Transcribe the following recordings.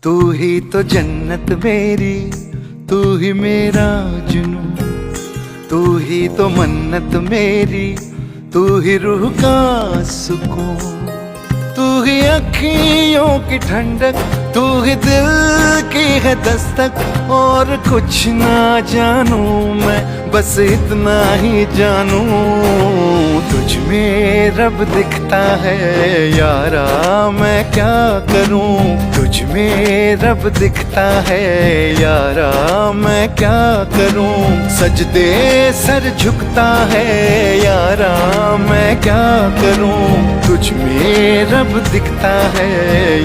तू ही तो जन्नत मेरी, तू ही मेरा जुनून, तू ही तो मन्नत मेरी, तू ही रूह का सुकून, तू ही अखियों की ठंडक, तू ही दिल की है दस्तक। और कुछ ना जानू मैं, बस इतना ही जानू, तुझ में रब दिखता है यारा, मैं क्या करूं। तुझ में रब दिखता है यारा, मैं क्या करूं। सजदे सर झुकता है यारा, मैं क्या करूं। तुझ में रब दिखता है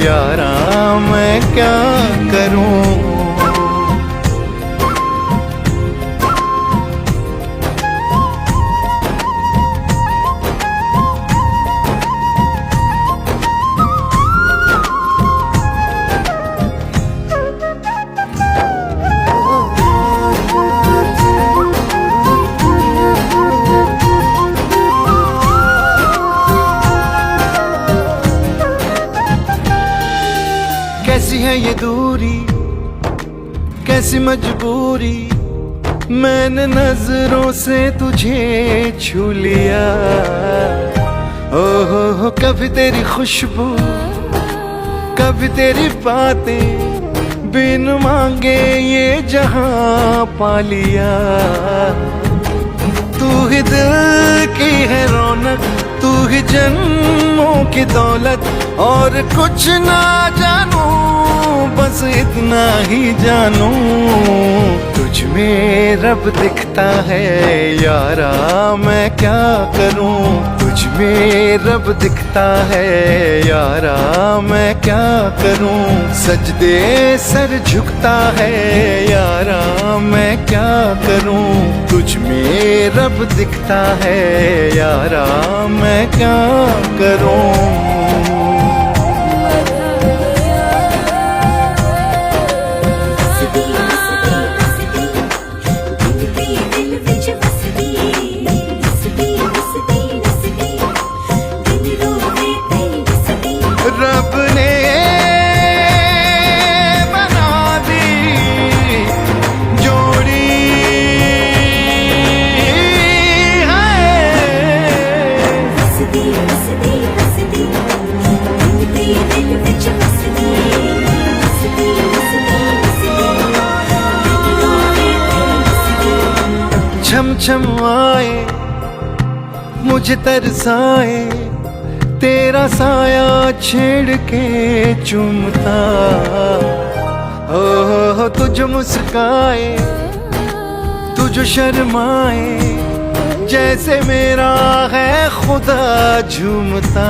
यारा, मैं क्या करूं। कैसी है ये दूरी, कैसी मजबूरी, मैंने नजरों से तुझे छू लिया। ओहो कभी तेरी खुशबू, कभी तेरी बातें, बिन मांगे ये जहां पा लिया। तू ही दिल की है रौनक, तू ही जन्मों की दौलत। और कुछ ना जानू, बस इतना ही जानू, तुझ में रब दिखता है यारा, मैं क्या करूं। तुझ में रब दिखता है यारा, मैं क्या करूं। सजदे सर झुकता है यारा, मैं क्या करूं। तुझ में रब दिखता है यारा, मैं क्या करूं। रब ने बना दी जोड़ी छम छम आए मुझे तरसाए, तेरा साया छेड़ के चूमता। हो तुझ मुस्काए, तुझ शर्माए, जैसे मेरा है खुदा झूमता।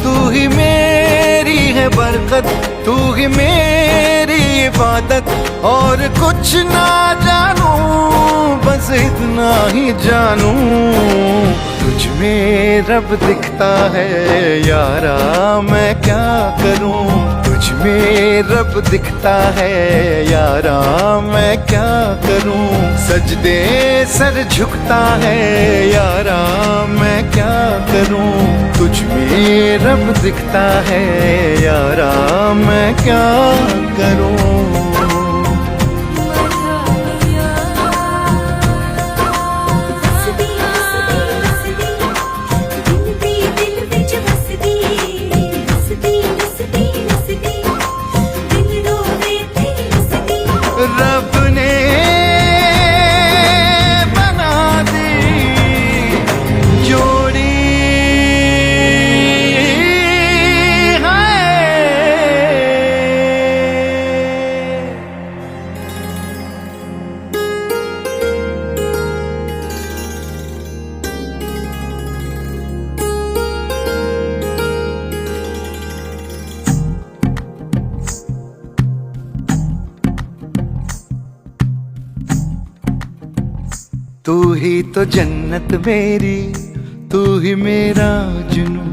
तू ही मेरी है बरकत, तू ही मेरी इबादत। और कुछ ना जानू, बस इतना ही जानू, तुझ में रब दिखता है यारा, मैं क्या करूं। तुझ में रब दिखता है यारा, मैं क्या करूं। सजदे सर झुकता है यारा, मैं क्या करूं। तुझ में रब दिखता है यारा, मैं क्या करूं। रब ने बना दी जोड़ी तू ही तो जन्नत मेरी, तू ही मेरा जुनून,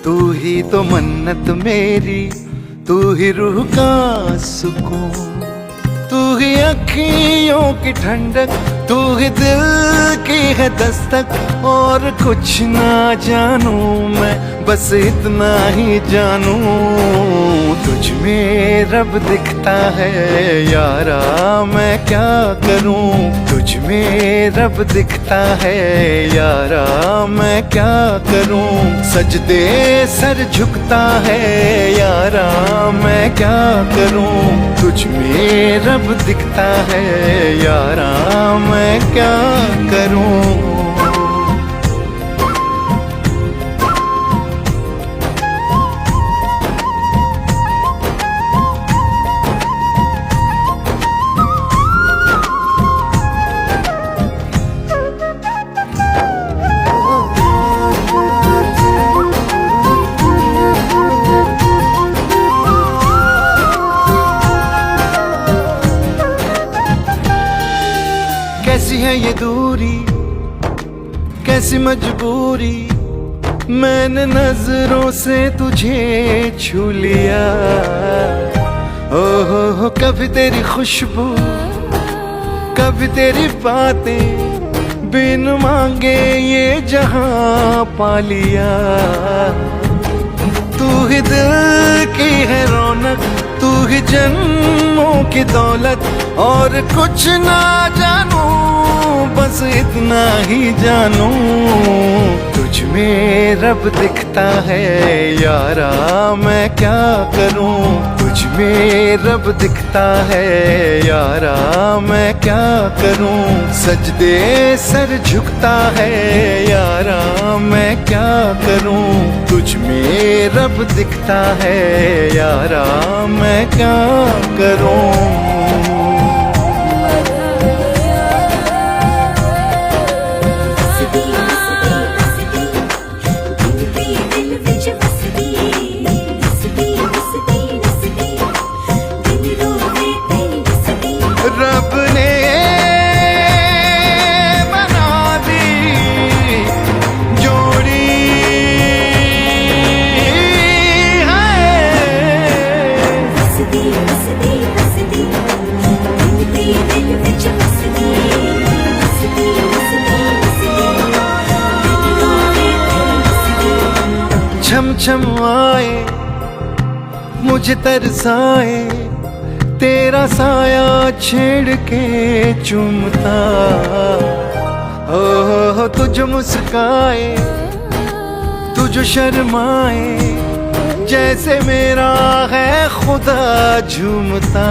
तू ही तो मन्नत मेरी, तू ही रूह का सुकून, तू ही अखियों की ठंडक, तू ही दिल की है दस्तक। और कुछ ना जानू मैं, बस इतना ही जानू, तुझ में रब दिखता है यारा, मैं क्या करूं। तुझ में रब दिखता है यारा, मैं क्या करूं। सजदे सर झुकता है यारा, मैं क्या करूं। तुझ में रब दिखता है यारा, मैं क्या करूं। कैसी है ये दूरी, कैसी मजबूरी, मैंने नजरों से तुझे छू लिया। ओहो कभी तेरी खुशबू, कभी तेरी बातें, बिन मांगे ये जहां पा लिया। तू ही दिल की है रौनक, तू ही जन्मों की दौलत। और कुछ ना जानू, बस इतना ही जानू, तुझ में रब दिखता है यारा, मैं क्या करूं। तुझ में रब दिखता है यारा, मैं क्या करूं। सजदे सर झुकता है यारा, मैं क्या करूं। तुझ में रब दिखता है यारा, मैं क्या करूं। रब ने बना दी जोड़ी छम छम आए मुझे तरसाए, तेरा साया छेड़ के चूमता। ओह तुझ मुस्काए, तुझ शर्माए, जैसे मेरा है खुदा झूमता।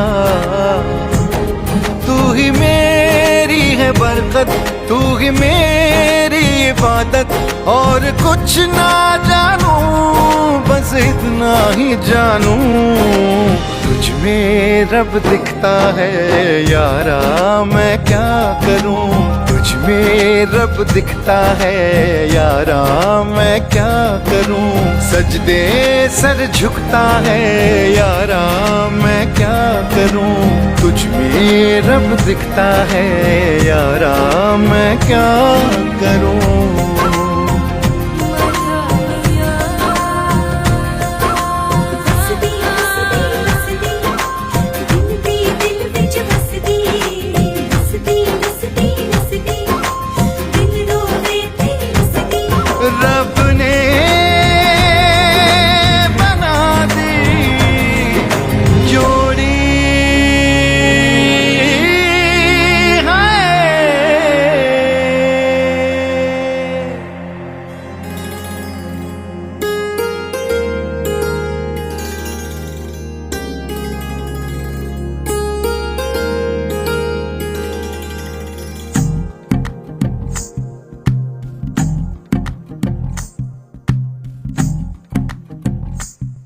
तू ही मेरी है बरकत, तू ही मेरी इबादत। और कुछ ना जानू, बस इतना ही जानू, तुझ में रब दिखता है यारा, मैं क्या करूं। तुझ में रब दिखता है यारा, मैं क्या करूं। सजदे सर झुकता है यारा, मैं क्या करूं। तुझ में रब दिखता है यारा, मैं क्या करूं। रब ने बना दी जोड़ी है।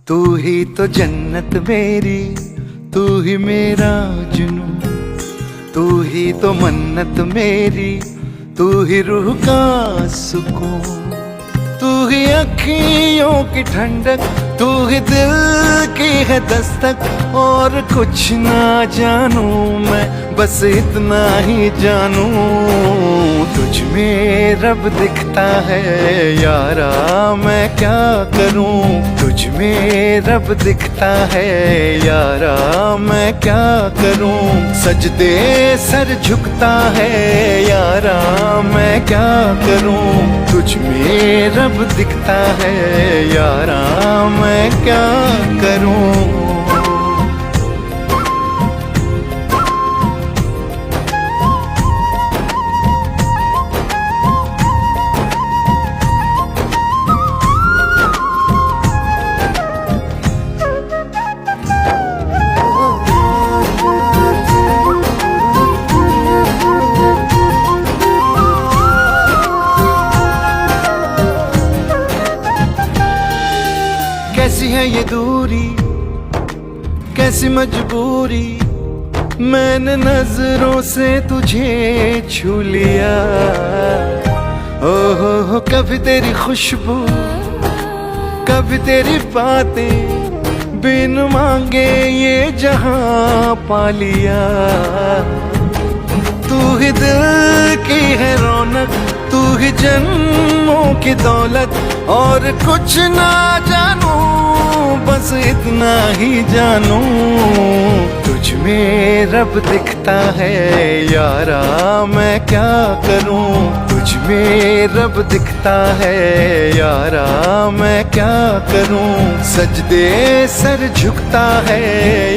तू ही तो जन्नत मेरी, तू ही मेरा जुनून, तू ही तो मन्नत मेरी, तू ही रूह का सुकून। तू ही अखियों की ठंडक, तू ही दिल की है दस्तक। और कुछ ना जानू मैं, बस इतना ही जानू, तुझ में रब दिखता दिखता है यारा, मैं क्या करूं, तुझ में रब दिखता है यारा, मैं क्या करूं, सजदे सर झुकता है यारा, मैं क्या करूं, तुझ में रब दिखता है यारा, मैं क्या करूं। कैसी है ये दूरी, कैसी मजबूरी, मैंने नजरों से तुझे छू लिया। ओहो कभी तेरी खुशबू, कभी तेरी बातें, बिन मांगे ये जहां पा लिया। तू ही दिल की है रौनक, तू ही जन्मों की दौलत, और कुछ ना जानू बस इतना ही जानू, तुझ में रब दिखता है यारा, मैं क्या करूं, तुझ में रब दिखता है यारा, मैं क्या करूं, सजदे सर झुकता है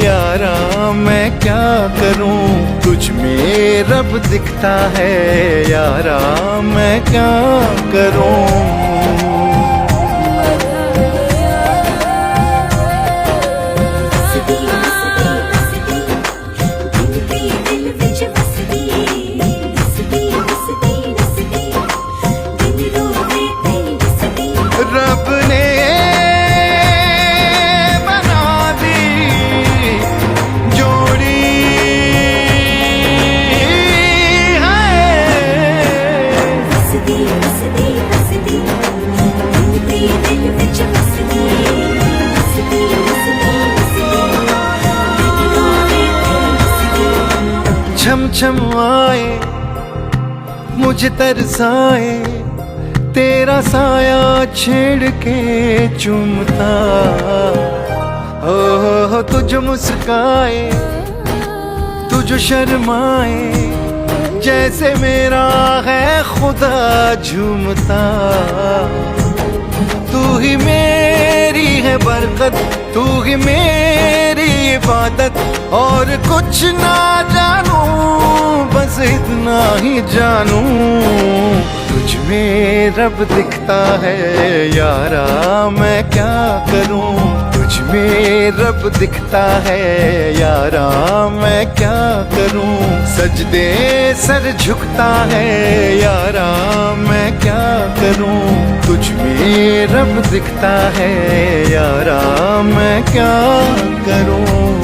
यारा, मैं क्या करूं, तुझ में रब दिखता है यारा, मैं क्या करूं। रब ने बना दी जोड़ी छम छम आए मुझे तरसाए, तेरा साया छेड़ के चूमता, हो तुझ मुस्काए, तुझ शर्माए, जैसे मेरा है खुदा झूमता। तू ही मेरी है बरकत, तू ही मेरी इबादत, और कुछ ना जानू बस इतना ही जानू, तुझ में रब दिखता है यारा, मैं क्या करूं, तुझ में रब दिखता है यारा, मैं क्या करूं, सजदे सर झुकता है यारा, मैं क्या करूं, तुझ में रब दिखता है यारा, मैं क्या करूं।